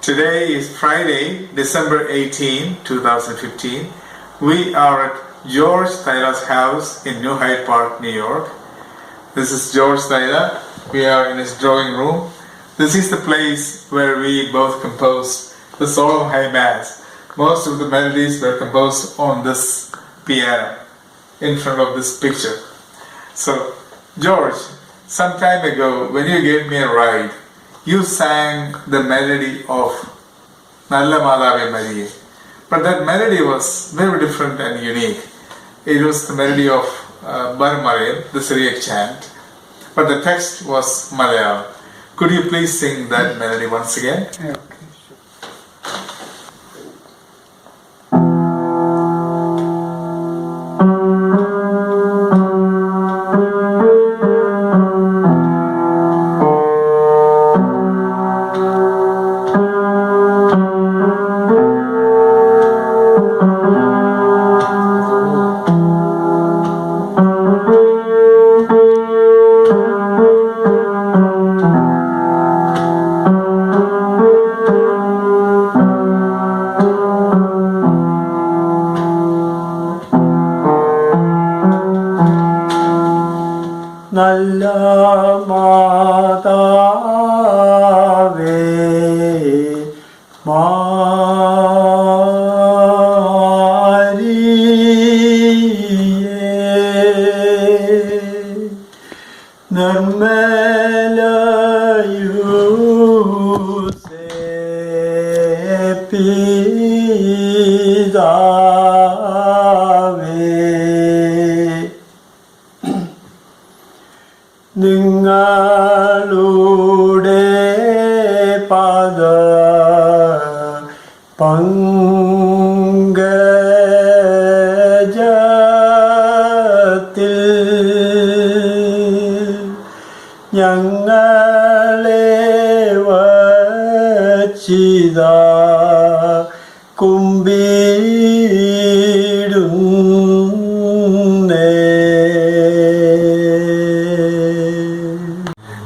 Today is Friday, December 18, 2015. We are at George Thaila's house in New Hyde Park, New York. This is George Thaila. We are in his drawing room. This is the place where we both composed the Solemn High Mass. Most of the melodies were composed on this piano in front of this picture. So, George, some time ago when you gave me a ride, you sang the melody of Nalla Mātāwe, mariye. But that melody was very different and unique. It was the melody of Bar Mariam, the Syriac chant, but the text was Malayalam. Could you please sing that melody once again? Okay, sure. Nalla Mātāwe, mariye, Nirmala yawusēppitāwe, നിങ്ങളുടെ പാദ പങ്കജത്തിൽ ഞങ്ങളെ വച്ചിതാ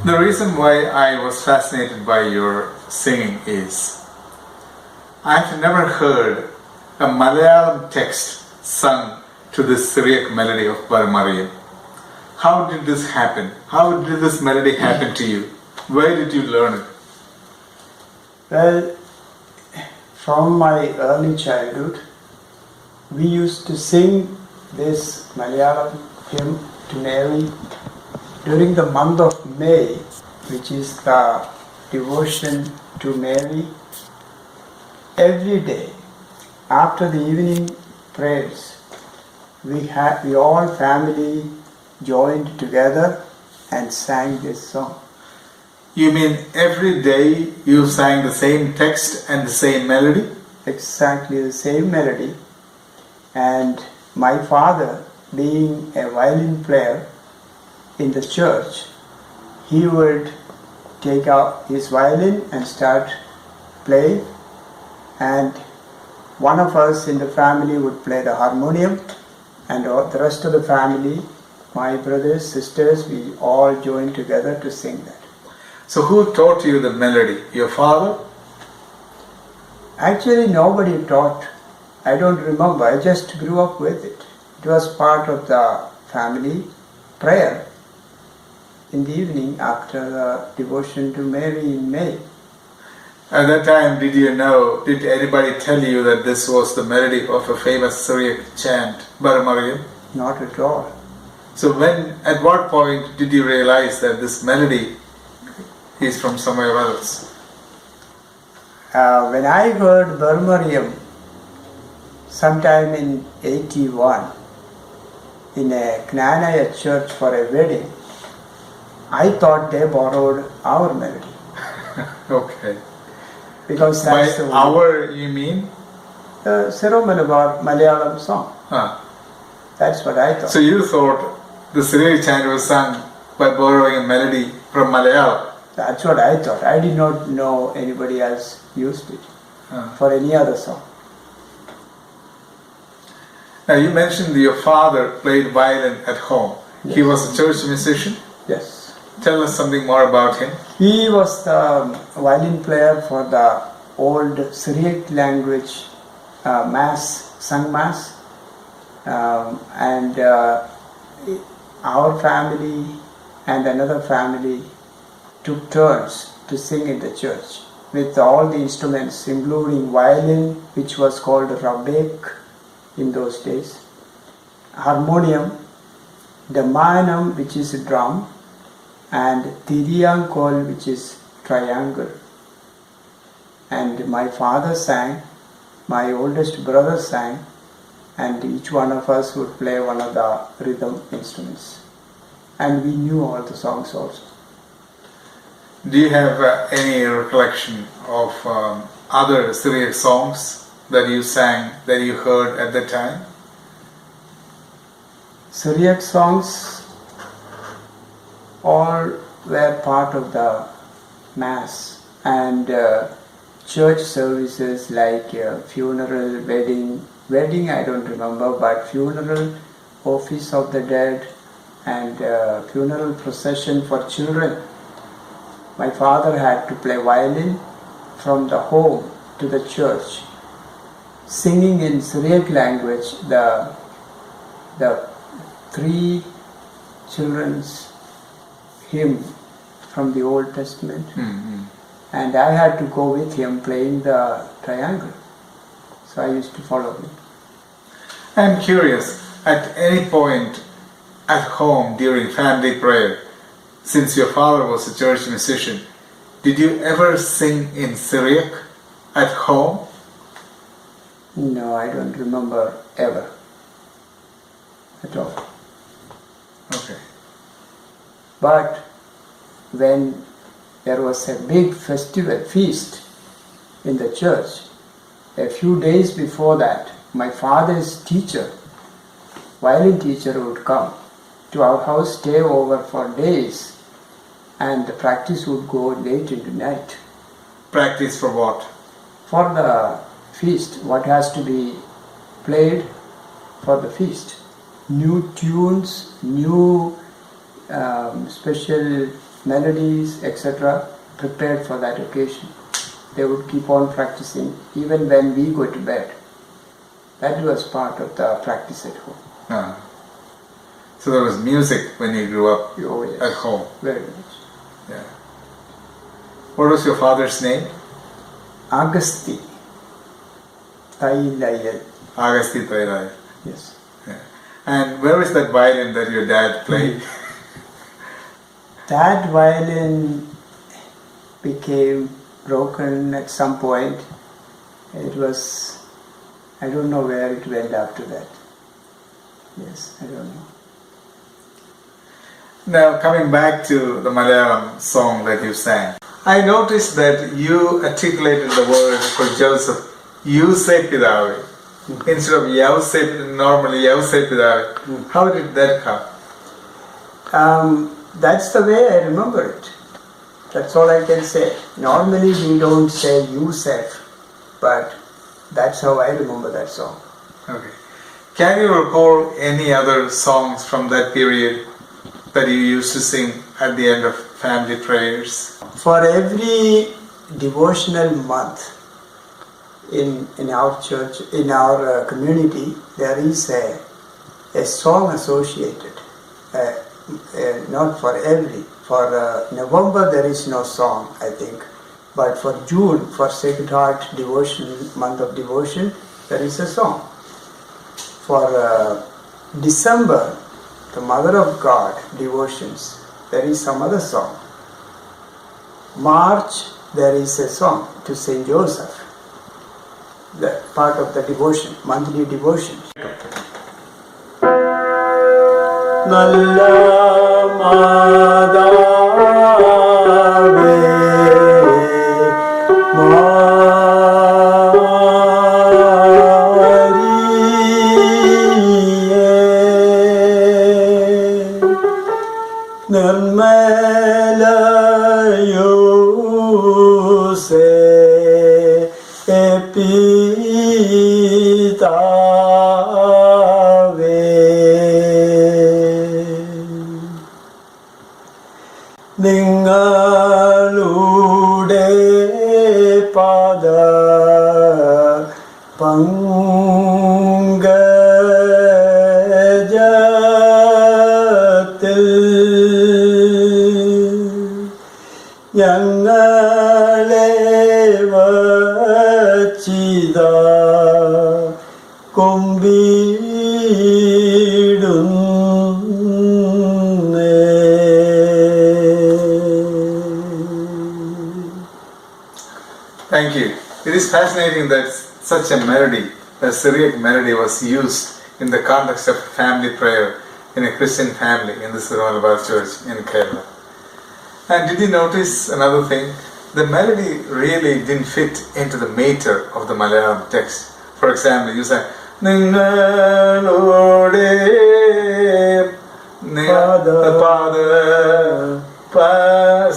The reason why I was fascinated by your singing is I've never heard a Malayalam text sung to this Syriac melody of Bar Mariam. How did this happen? How did this melody happen to you? Where did you learn it? Well, from my early childhood, we used to sing this Malayalam hymn to Mary during the month of May, which is the devotion to Mary. Every day, after the evening prayers, we all family joined together and sang this song. You mean every day you sang the same text and the same melody? Exactly the same melody. And my father, being a violin player in the church, he would take out his violin and start playing, and one of us in the family would play the harmonium, and the rest of the family, my brothers, sisters, we all joined together to sing that. So who taught you the melody? Your father? Actually, nobody taught. I don't remember. I just grew up with it. It was part of the family prayer in the evening after the devotion to Mary in May. At that time, did anybody tell you that this was the melody of a famous Syriac chant, Bar Mariam? Not at all. So at what point did you realize that this melody is from somewhere else? When I heard Bar Mariam sometime in 81 in a Knanaya church for a wedding, I thought they borrowed our melody. Okay. Because that's By the our, you mean? The Syro-Malabar Malayalam song. Huh. That's what I thought. So you thought the Syriac chant was sung by borrowing a melody from Malayalam? That's what I thought. I did not know anybody else used it for any other song. Now you mentioned your father played violin at home. Yes. He was a church musician? Yes. Tell us something more about him. He was the violin player for the old Syriac language mass, sung mass, and our family and another family took turns to sing in the church with all the instruments, including violin, which was called rabek in those days, harmonium, the manam, which is a drum, and tiriyankol, which is triangle. And my father sang, my oldest brother sang, and each one of us would play one of the rhythm instruments. And we knew all the songs also. Do you have any recollection of other Syriac songs that you sang, that you heard at that time? Syriac songs all were part of the Mass and church services like funeral, wedding I don't remember, but funeral, office of the dead, and funeral procession for children. My father had to play violin from the home to the church, singing in Syriac language the three children's hymn from the Old Testament. Mm-hmm. And I had to go with him playing the triangle. So I used to follow him. I'm curious, at any point at home during family prayer, since your father was a church musician, did you ever sing in Syriac at home? No, I don't remember ever at all. Okay. But when there was a big festival, feast in the church, a few days before that, my father's teacher, violin teacher, would come to our house, stay over for days, and the practice would go late into night. Practice for what? For the feast, what has to be played for the feast. New tunes, new special melodies, etc., prepared for that occasion. They would keep on practicing even when we go to bed. That was part of the practice at home. So there was music when you grew up Oh, yes. at home. Very much. Yeah. What was your father's name? Augusty Thailayil. Augusty Thailayil. Yes. Yeah. And where is that violin that your dad played? That violin became broken at some point. It was, I don't know where it went after that. Yes, I don't know. Now coming back to the Malayalam song that you sang, I noticed that you articulated the word for Joseph, yawusēppitāwe, instead of normally yawusēppitāwe. How did that come? That's the way I remember it. That's all I can say. Normally we don't say Yusef, but that's how I remember that song. Okay. Can you recall any other songs from that period that you used to sing at the end of family prayers? For every devotional month in our church, in our community, there is a song associated. Not for every. For November there is no song, I think. But for June, for Sacred Heart devotion, month of devotion, there is a song. For December, the Mother of God devotions, there is some other song. March, there is a song to Saint Joseph, the part of the devotion, monthly devotion. Nalla Mātāwe, mariye, Nirmala yawusēppitāwe, നിങ്ങളുടെ പാദ പങ്കജത്തിൽ ഞങ്ങളെ വച്ചിതാ Thank you. It is fascinating that such a melody, a Syriac melody, was used in the context of family prayer in a Christian family in the Nirmala Church in Kerala. And did you notice another thing? The melody really didn't fit into the meter of the Malayalam text. For example, you say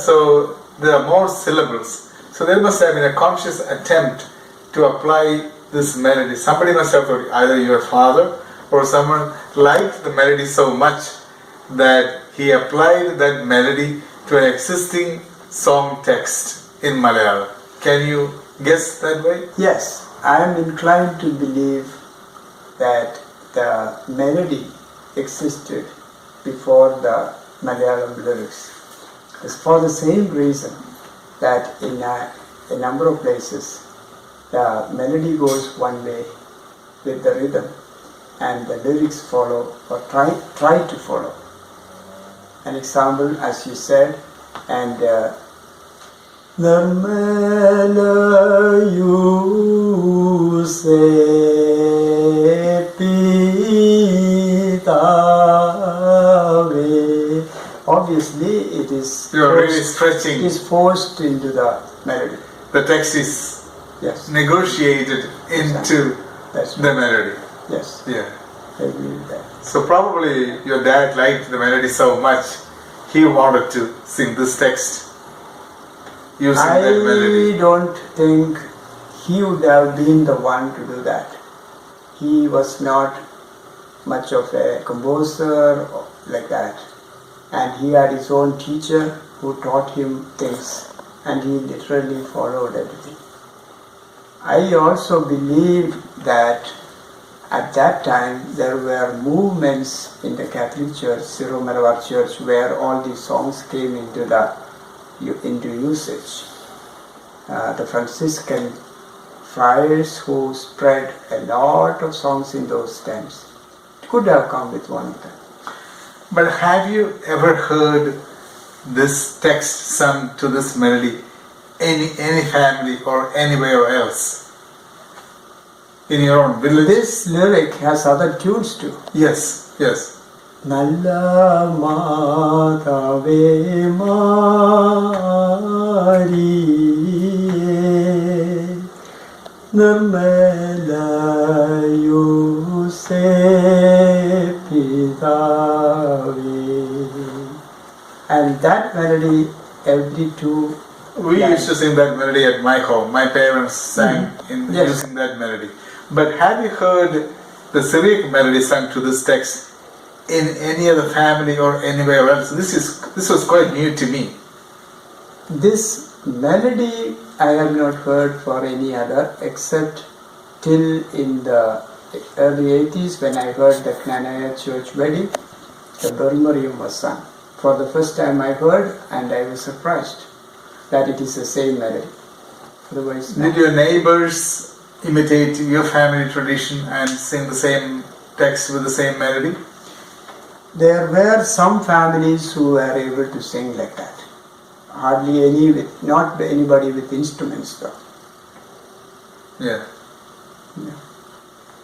so there are more syllables. So there must have been a conscious attempt to apply this melody. Somebody must have thought, either your father or someone liked the melody so much that he applied that melody to an existing song text in Malayalam. Can you guess that way? Yes, I am inclined to believe that the melody existed before the Malayalam lyrics. It's for the same reason that in a number of places the melody goes one way with the rhythm and the lyrics follow or try to follow. An example, as you said, and Nirmala yawusēppitāwe. Obviously, it is really stretching. Is forced into the melody. The text is negotiated into That's the melody. Yes. Yeah. I agree with that. So probably your dad liked the melody so much, he wanted to sing this text using that melody. I don't think he would have been the one to do that. He was not much of a composer like that. And he had his own teacher who taught him things, and he literally followed everything. I also believe that at that time there were movements in the Catholic Church, Syro-Malabar Church, where all these songs came into usage. The Franciscan friars who spread a lot of songs in those times could have come with one of them. But have you ever heard this text sung to this melody any family or anywhere else? In your own village? This lyric has other tunes too. Yes, yes. Nalla Mātāwe mariye Nirmala yawusēppitāwe. And that melody, every two. We used to sing that melody at my home. My parents sang using that melody. But have you heard the Syriac melody sung to this text in any other family or anywhere else? This was quite new to me. This melody I have not heard for any other except till in the early 80s when I heard the Knanaya church wedding, the Bar Mariam was sung. For the first time I heard, and I was surprised that it is the same melody. Otherwise, did your neighbors imitate your family tradition and sing the same text with the same melody? There were some families who were able to sing like that. Hardly any not anybody with instruments though. Yeah.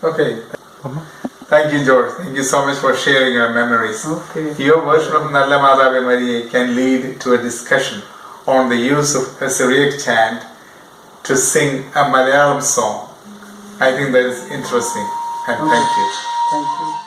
Okay. Thank you, George. Thank you so much for sharing your memories. Okay. Your version of Nalla Mātāwe Mariye can lead to a discussion on the use of a Syriac chant to sing a Malayalam song. I think that is interesting. And thank you. Thank you.